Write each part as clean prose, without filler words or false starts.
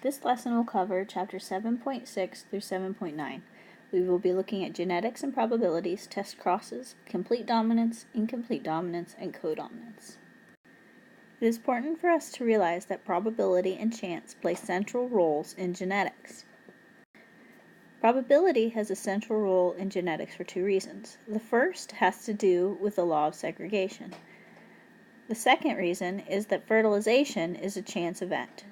This lesson will cover Chapter 7.6 through 7.9. We will be looking at genetics and probabilities, test crosses, complete dominance, incomplete dominance, and codominance. It is important for us to realize that probability and chance play central roles in genetics. Probability has a central role in genetics for two reasons. The first has to do with the law of segregation. The second reason is that fertilization is a chance event.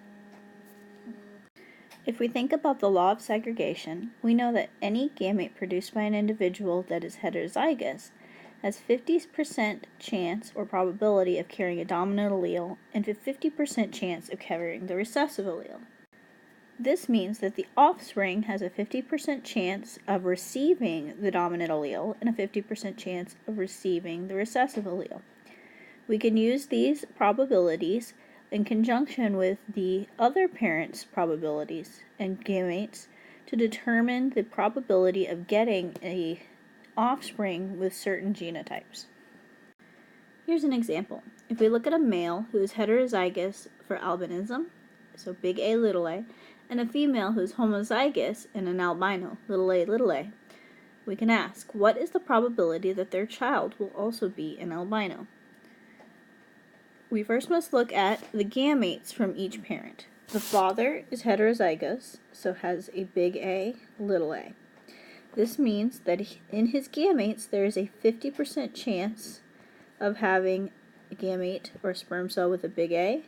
If we think about the law of segregation, we know that any gamete produced by an individual that is heterozygous has 50% chance or probability of carrying a dominant allele and a 50% chance of carrying the recessive allele. This means that the offspring has a 50% chance of receiving the dominant allele and a 50% chance of receiving the recessive allele. We can use these probabilities in conjunction with the other parent's probabilities and gametes to determine the probability of getting an offspring with certain genotypes. Here's an example. If we look at a male who is heterozygous for albinism, so big A, little a, and a female who is homozygous and an albino, little a, we can ask, what is the probability that their child will also be an albino? We first must look at the gametes from each parent. The father is heterozygous, so has a big A, little a. This means that in his gametes there is a 50% chance of having a gamete or a sperm cell with a big A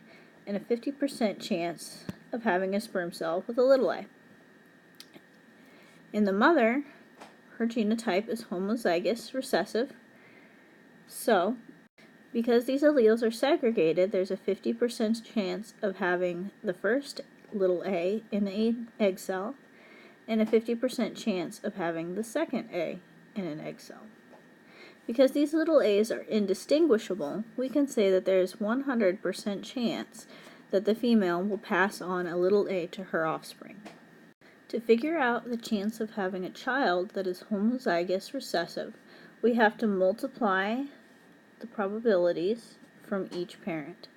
and a 50% chance of having a sperm cell with a little a. In the mother, her genotype is homozygous recessive, so because these alleles are segregated, there's a 50% chance of having the first little a in an egg cell and a 50% chance of having the second a in an egg cell. Because these little a's are indistinguishable, we can say that there is 100% chance that the female will pass on a little a to her offspring. To figure out the chance of having a child that is homozygous recessive, we have to multiply the probabilities from each parent.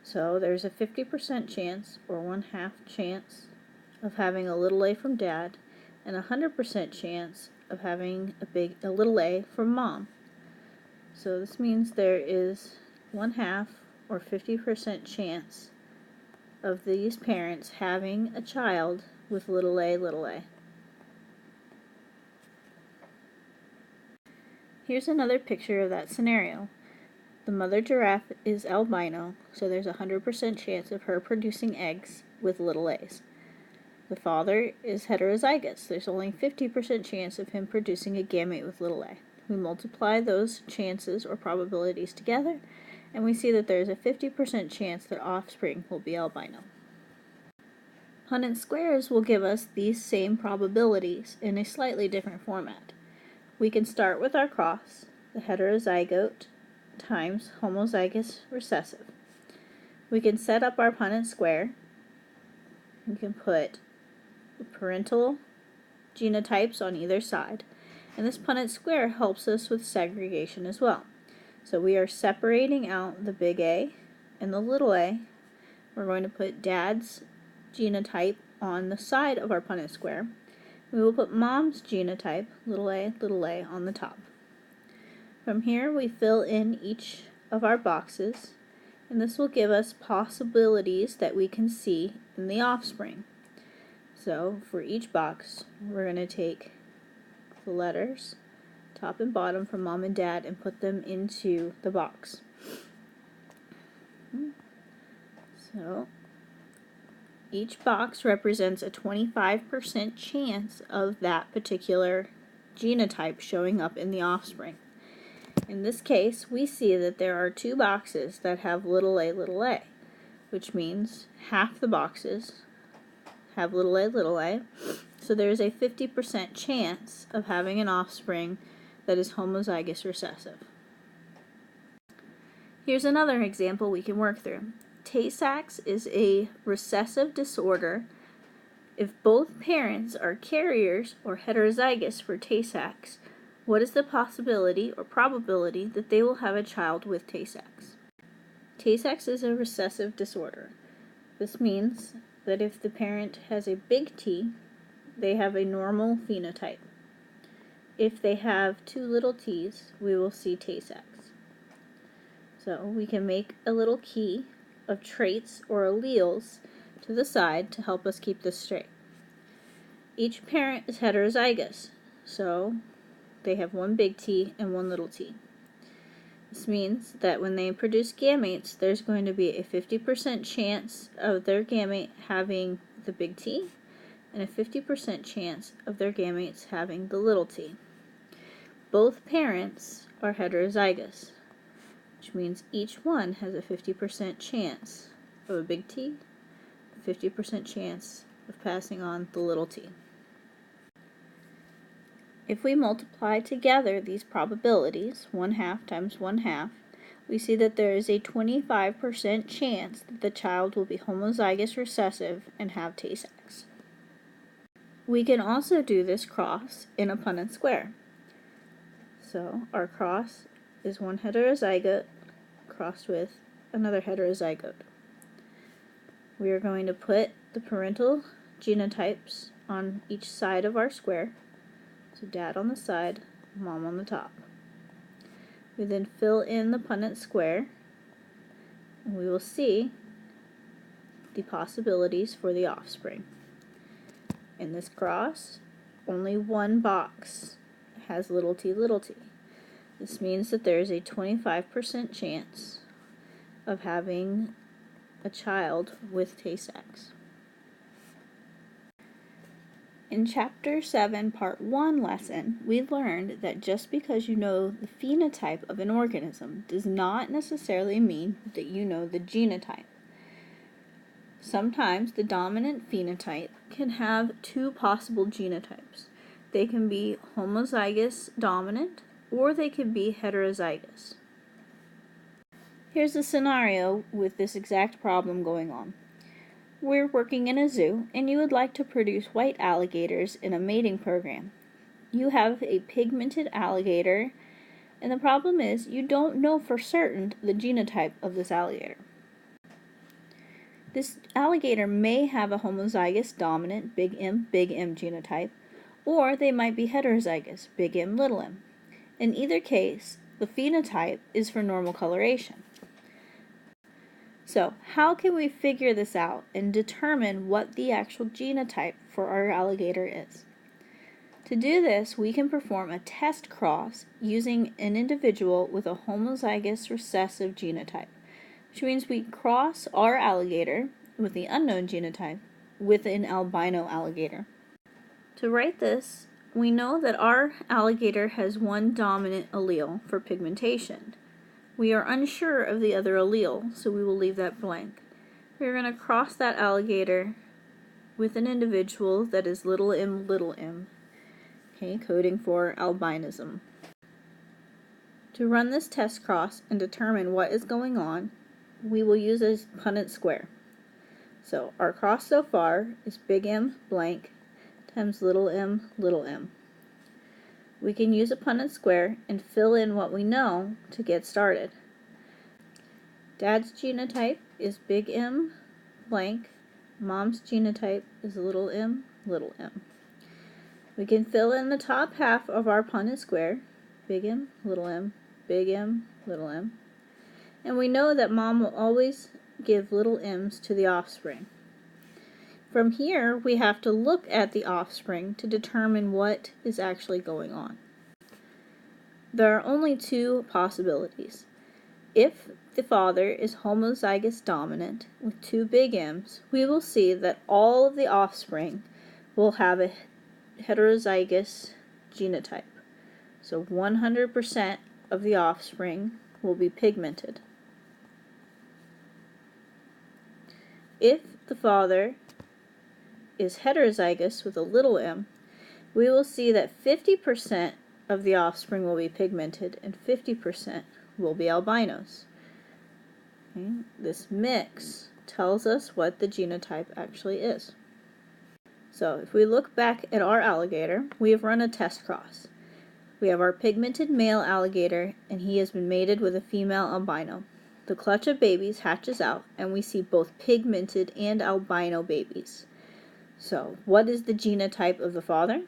So there's a 50% chance, or 1/2 chance, of having a little a from dad, and a 100% chance of having a little a from mom. So this means there is 1/2 or 50% chance of these parents having a child with little a, little a. Here's another picture of that scenario. The mother giraffe is albino, so there's a 100% chance of her producing eggs with little a's. The father is heterozygous. There's only a 50% chance of him producing a gamete with little a. We multiply those chances or probabilities together, and we see that there's a 50% chance that offspring will be albino. Punnett Squares will give us these same probabilities in a slightly different format. We can start with our cross, the heterozygote times homozygous recessive. We can set up our Punnett square. We can put the parental genotypes on either side. And this Punnett square helps us with segregation as well. So we are separating out the big A and the little a. We're going to put dad's genotype on the side of our Punnett square. We will put mom's genotype, little a, on the top. From here, we fill in each of our boxes, and this will give us possibilities that we can see in the offspring. So, for each box, we're going to take the letters, top and bottom, from mom and dad, and put them into the box. So, each box represents a 25% chance of that particular genotype showing up in the offspring. In this case, we see that there are two boxes that have little a, which means half the boxes have little a, so there's a 50% chance of having an offspring that is homozygous recessive. Here's another example we can work through. Tay-sachs is a recessive disorder if both parents are carriers or heterozygous for Tay-sachs. What is the possibility or probability that they will have a child with Tay-sachs? Tay-sachs is a recessive disorder. This means that if the parent has a big T, they have a normal phenotype. If they have two little t's, we will see Tay-sachs. So we can make a little key of traits or alleles to the side to help us keep this straight. Each parent is heterozygous, so they have one big T and one little t. This means that when they produce gametes, there's going to be a 50% chance of their gamete having the big T and a 50% chance of their gametes having the little t. Both parents are heterozygous, which means each one has a 50% chance of a big T, a 50% chance of passing on the little t. If we multiply together these probabilities, 1/2 times 1/2, we see that there is a 25% chance that the child will be homozygous recessive and have Tay-sachs. We can also do this cross in a Punnett square. So our cross is one heterozygote crossed with another heterozygote. We are going to put the parental genotypes on each side of our square. So dad on the side, mom on the top. We then fill in the Punnett square, and we will see the possibilities for the offspring. In this cross, only one box has little t, little t. This means that there is a 25% chance of having a child with Tay-sachs. In Chapter 7, Part 1 lesson, we learned that just because you know the phenotype of an organism does not necessarily mean that you know the genotype. Sometimes the dominant phenotype can have two possible genotypes. They can be homozygous dominant, or they can be heterozygous. Here's a scenario with this exact problem going on. We're working in a zoo, and you would like to produce white alligators in a mating program. You have a pigmented alligator, and the problem is you don't know for certain the genotype of this alligator. This alligator may have a homozygous dominant big M genotype, or they might be heterozygous big M, little m. In either case, the phenotype is for normal coloration. So, how can we figure this out and determine what the actual genotype for our alligator is? To do this, we can perform a test cross using an individual with a homozygous recessive genotype, which means we cross our alligator with the unknown genotype with an albino alligator. To write this, we know that our alligator has one dominant allele for pigmentation. We are unsure of the other allele, so we will leave that blank. We're going to cross that alligator with an individual that is little m, okay, coding for albinism. To run this test cross and determine what is going on, we will use a Punnett square. So our cross so far is big M blank times little m. We can use a Punnett square and fill in what we know to get started. Dad's genotype is big M blank. Mom's genotype is little m. We can fill in the top half of our Punnett square, big M, little m, big M, little m. And we know that mom will always give little m's to the offspring. From here, we have to look at the offspring to determine what is actually going on. There are only two possibilities. If the father is homozygous dominant with two big M's, we will see that all of the offspring will have a heterozygous genotype. So 100% of the offspring will be pigmented. If the father is heterozygous with a little m, we will see that 50% of the offspring will be pigmented and 50% will be albinos. Okay? This mix tells us what the genotype actually is. So if we look back at our alligator, we have run a test cross. We have our pigmented male alligator, and he has been mated with a female albino. The clutch of babies hatches out, and we see both pigmented and albino babies. So, what is the genotype of the father?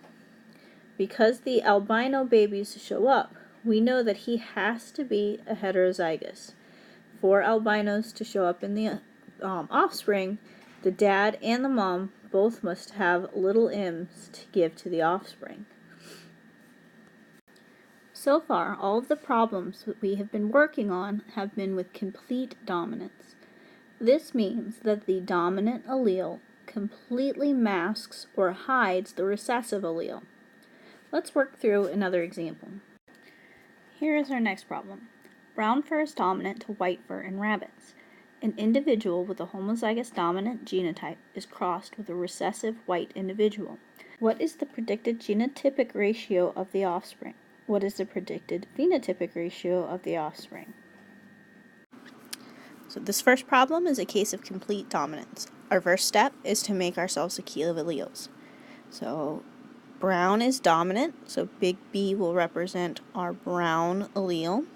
Because the albino babies show up, we know that he has to be a heterozygous. For albinos to show up in the offspring, the dad and the mom both must have little m's to give to the offspring. So far, all of the problems that we have been working on have been with complete dominance. This means that the dominant allele completely masks or hides the recessive allele. Let's work through another example. Here is our next problem. Brown fur is dominant to white fur in rabbits. An individual with a homozygous dominant genotype is crossed with a recessive white individual. What is the predicted genotypic ratio of the offspring? What is the predicted phenotypic ratio of the offspring? So this first problem is a case of complete dominance. Our first step is to make ourselves a key of alleles. So brown is dominant, so big B will represent our brown allele.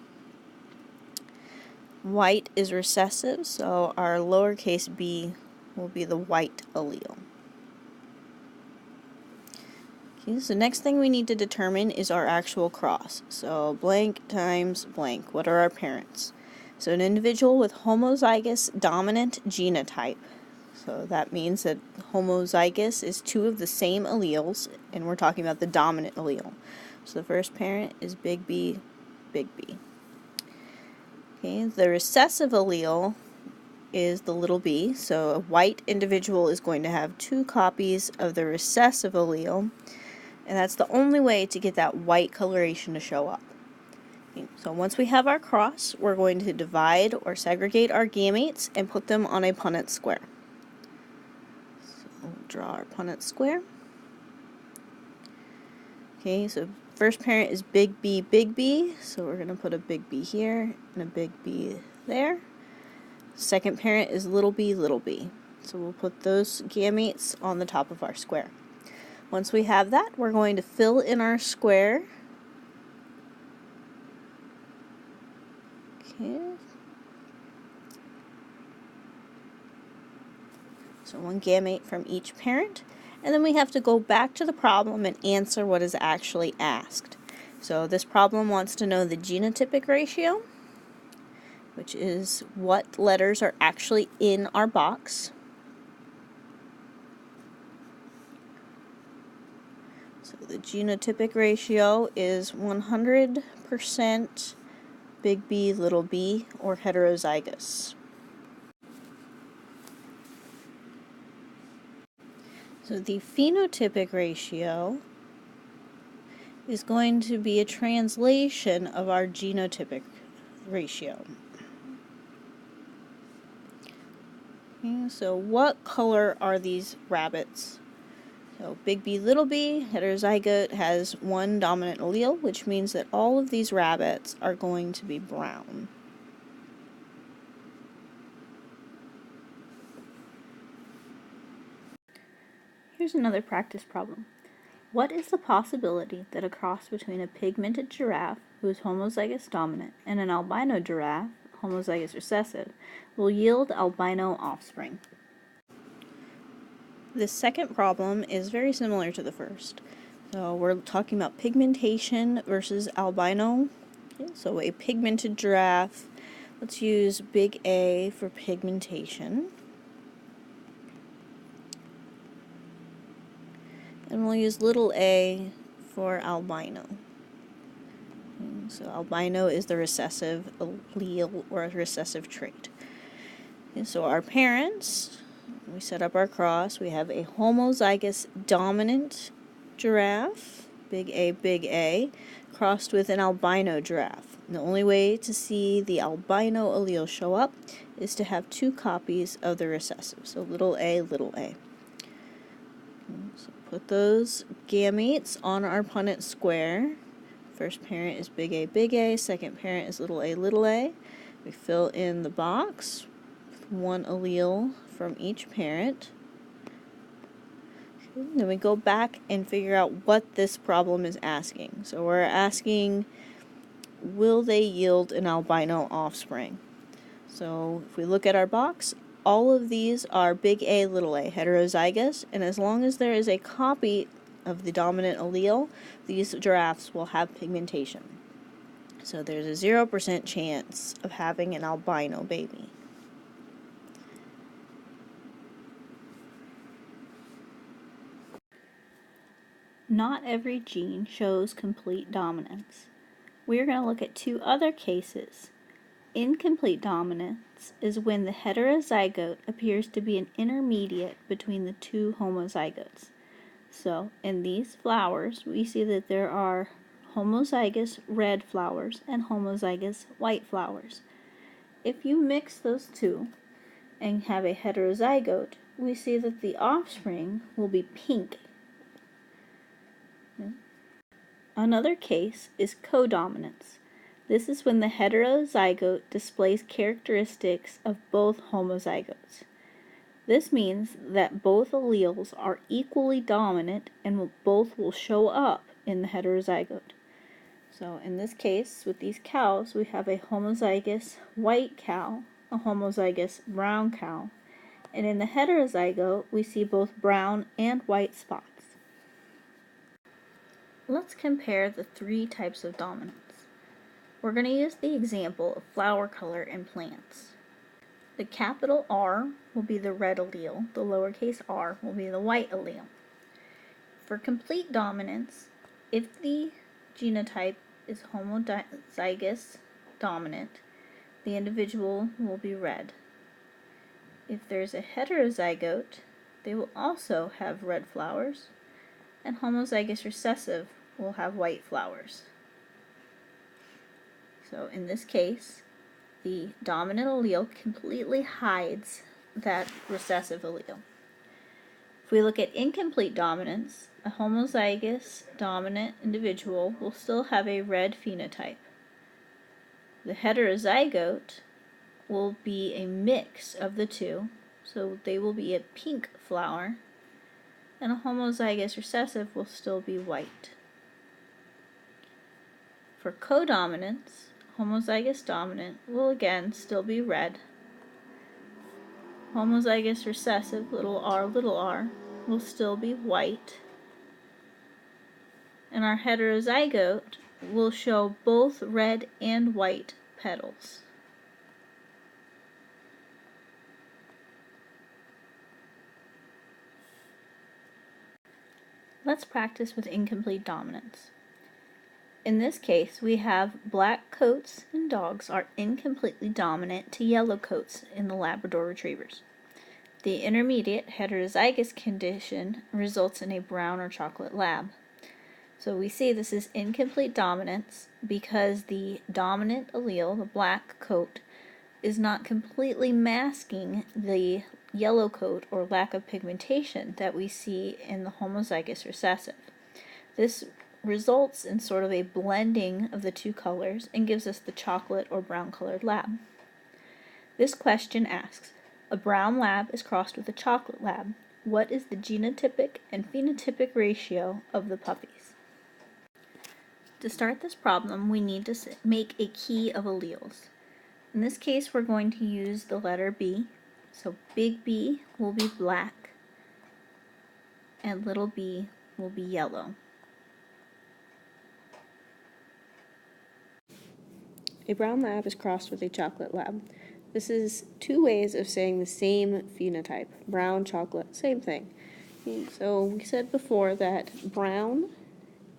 White is recessive, so our lowercase b will be the white allele. Okay, so next thing we need to determine is our actual cross. So blank times blank. What are our parents? So an individual with homozygous dominant genotype. So that means that homozygous is two of the same alleles, and we're talking about the dominant allele. So the first parent is big B, big B. Okay, the recessive allele is the little b, so a white individual is going to have two copies of the recessive allele, and that's the only way to get that white coloration to show up. Okay, so once we have our cross, we're going to divide or segregate our gametes and put them on a Punnett square. So we'll draw our Punnett square. Okay, so first parent is big B, so we're going to put a big B here and a big B there. Second parent is little b, so we'll put those gametes on the top of our square. Once we have that, we're going to fill in our square. Okay. So one gamete from each parent. And then we have to go back to the problem and answer what is actually asked. So this problem wants to know the genotypic ratio, which is what letters are actually in our box. So the genotypic ratio is 100% big B, little b, or heterozygous. So the phenotypic ratio is going to be a translation of our genotypic ratio. Okay, so what color are these rabbits? So big B, heterozygote has one dominant allele, which means that all of these rabbits are going to be brown. Here's another practice problem. What is the possibility that a cross between a pigmented giraffe, who is homozygous dominant, and an albino giraffe, homozygous recessive, will yield albino offspring? This second problem is very similar to the first. So we're talking about pigmentation versus albino. Okay, so a pigmented giraffe, let's use big A for pigmentation. And we'll use little a for albino. Okay, so albino is the recessive allele or a recessive trait. Okay, so our parents, we set up our cross, we have a homozygous dominant giraffe, big A, crossed with an albino giraffe. And the only way to see the albino allele show up is to have two copies of the recessive, so little a. So put those gametes on our Punnett square. First parent is big A, second parent is little a. We fill in the box with one allele from each parent. Okay, then we go back and figure out what this problem is asking. So we're asking, will they yield an albino offspring? So if we look at our box, all of these are big A, little a, heterozygous, and as long as there is a copy of the dominant allele, these giraffes will have pigmentation. So there's a 0% chance of having an albino baby. Not every gene shows complete dominance. We are going to look at two other cases. Incomplete dominance is when the heterozygote appears to be an intermediate between the two homozygotes. So, in these flowers, we see that there are homozygous red flowers and homozygous white flowers. If you mix those two and have a heterozygote, we see that the offspring will be pink. Another case is codominance. This is when the heterozygote displays characteristics of both homozygotes. This means that both alleles are equally dominant and both will show up in the heterozygote. So in this case, with these cows, we have a homozygous white cow, a homozygous brown cow, and in the heterozygote, we see both brown and white spots. Let's compare the three types of dominance. We're going to use the example of flower color in plants. The capital R will be the red allele, the lowercase r will be the white allele. For complete dominance, if the genotype is homozygous dominant, the individual will be red. If there's a heterozygote, they will also have red flowers, and homozygous recessive will have white flowers. So in this case, the dominant allele completely hides that recessive allele. If we look at incomplete dominance, a homozygous dominant individual will still have a red phenotype. The heterozygote will be a mix of the two, so they will be a pink flower, and a homozygous recessive will still be white. For codominance, homozygous dominant will again still be red. Homozygous recessive, little r, will still be white. And our heterozygote will show both red and white petals. Let's practice with incomplete dominance. In this case, we have black coats in dogs are incompletely dominant to yellow coats in the Labrador Retrievers. The intermediate heterozygous condition results in a brown or chocolate lab. So we see this is incomplete dominance because the dominant allele, the black coat, is not completely masking the yellow coat or lack of pigmentation that we see in the homozygous recessive. This results in sort of a blending of the two colors and gives us the chocolate or brown colored lab. This question asks, a brown lab is crossed with a chocolate lab. What is the genotypic and phenotypic ratio of the puppies? To start this problem, we need to make a key of alleles. In this case, we're going to use the letter B. So big B will be black and little b will be yellow. A brown lab is crossed with a chocolate lab. This is two ways of saying the same phenotype. Brown, chocolate, same thing. So we said before that brown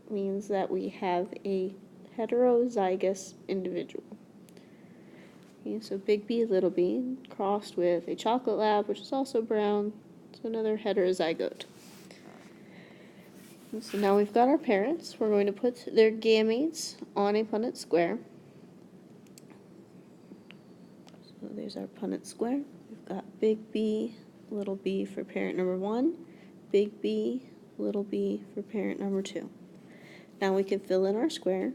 means that we have a heterozygous individual. So big B, little b, crossed with a chocolate lab, which is also brown, so another heterozygote. And so now we've got our parents. We're going to put their gametes on a Punnett square. So there's our Punnett square. We've got big B, little b for parent number 1, big B, little b for parent number 2. Now we can fill in our square.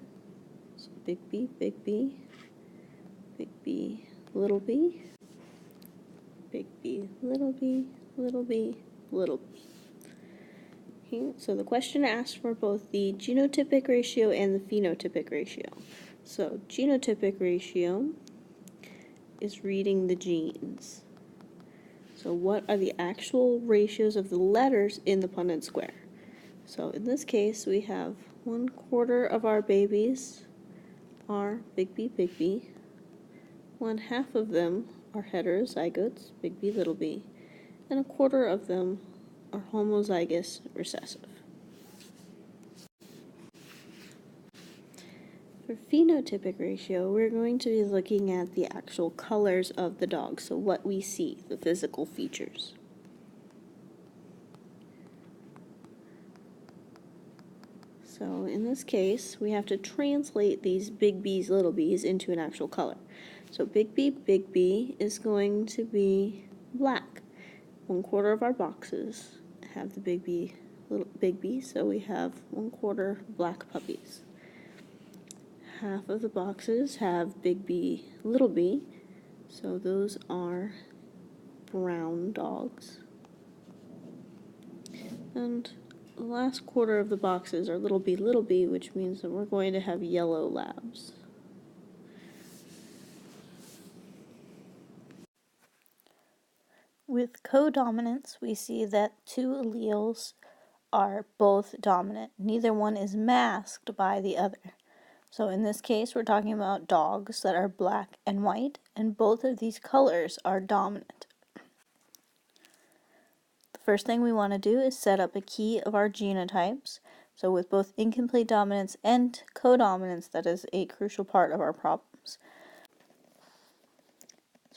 So big B, big B, big B, little b, big B, little b, little b, little b. Okay, so the question asks for both the genotypic ratio and the phenotypic ratio. So genotypic ratio is reading the genes. So what are the actual ratios of the letters in the Punnett square? So in this case, we have 1/4 of our babies are big B, 1/2 of them are heterozygotes, big B, little b, and 1/4 of them are homozygous recessive. For phenotypic ratio, we're going to be looking at the actual colors of the dog, so what we see, the physical features. So in this case, we have to translate these big B's, little b's into an actual color. So big B is going to be black. 1/4 of our boxes have the big B, so we have 1/4 black puppies. Half of the boxes have big B, little b, so those are brown dogs. And the last 1/4 of the boxes are little b, which means that we're going to have yellow labs. With codominance, we see that 2 alleles are both dominant. Neither one is masked by the other. So in this case, we're talking about dogs that are black and white, and both of these colors are dominant. The first thing we want to do is set up a key of our genotypes. So with both incomplete dominance and codominance, that is a crucial part of our problems.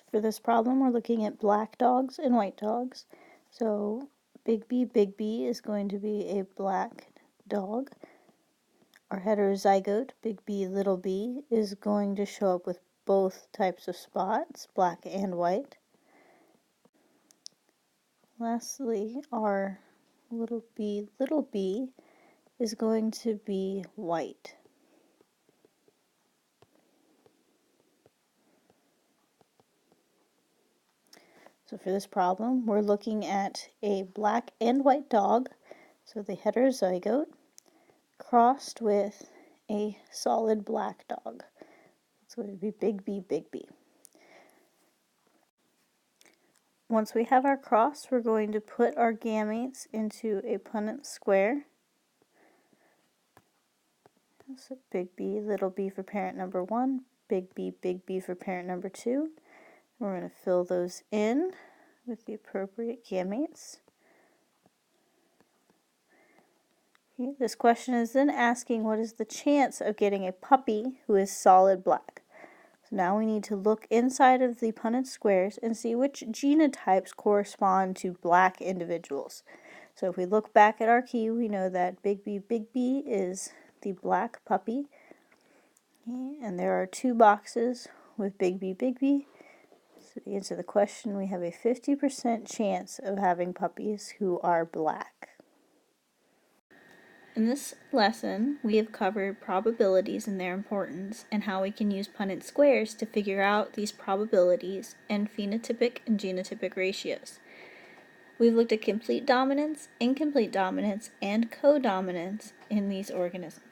For this problem, we're looking at black dogs and white dogs. So big B is going to be a black dog. Our heterozygote, big B, little b, is going to show up with both types of spots, black and white. Lastly, our little b is going to be white. So for this problem, we're looking at a black and white dog, so the heterozygote, crossed with a solid black dog. So it would be big B. Once we have our cross, we're going to put our gametes into a Punnett square. So big B, little b for parent number 1, big B for parent number 2. We're going to fill those in with the appropriate gametes. Okay, this question is then asking what is the chance of getting a puppy who is solid black. So now we need to look inside of the Punnett squares and see which genotypes correspond to black individuals. So if we look back at our key, we know that big B is the black puppy. Okay, and there are 2 boxes with big B. So to answer the question, we have a 50% chance of having puppies who are black. In this lesson, we have covered probabilities and their importance and how we can use Punnett squares to figure out these probabilities and phenotypic and genotypic ratios. We've looked at complete dominance, incomplete dominance, and codominance in these organisms.